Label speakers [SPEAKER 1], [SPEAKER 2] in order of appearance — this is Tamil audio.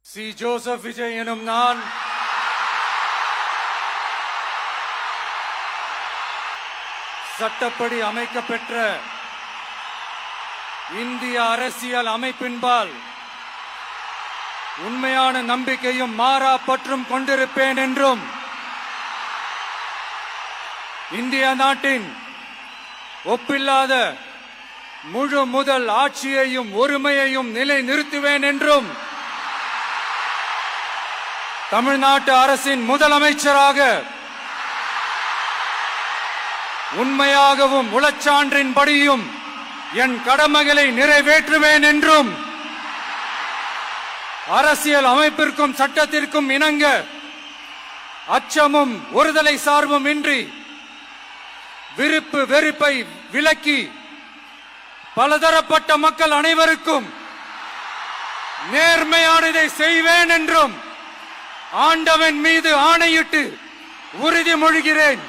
[SPEAKER 1] சி. ஜோசப் விஜய் எனும் நான் சட்டப்படி அமைக்கப்பெற்ற இந்திய அரசியல் அமைப்பின்பால் உண்மையான நம்பிக்கையும் மாறா பற்றும் கொண்டிருப்பேன் என்றும் இந்திய நாட்டின் ஒப்பில்லாத முழு முதல் ஆட்சியையும் ஒருமையையும் நிலைநிறுத்துவேன் என்றும் தமிழ்நாட்டு அரசின் முதலமைச்சராக உண்மையாகவும் உளச்சான்றின்படியும் என் கடமைகளை நிறைவேற்றுவேன் என்றும் அரசியல் அமைப்பிற்கும் சட்டத்திற்கும் இணங்க அச்சமும் ஒருதலை சார்பும் இன்றி விருப்பு வெறுப்பை விலக்கி பலதரப்பட்ட மக்கள் அனைவருக்கும் நேர்மையானதை செய்வேன் என்றும் ஆண்டவன் மீது ஆணையிட்டு உறுதிமொழிகிறேன்.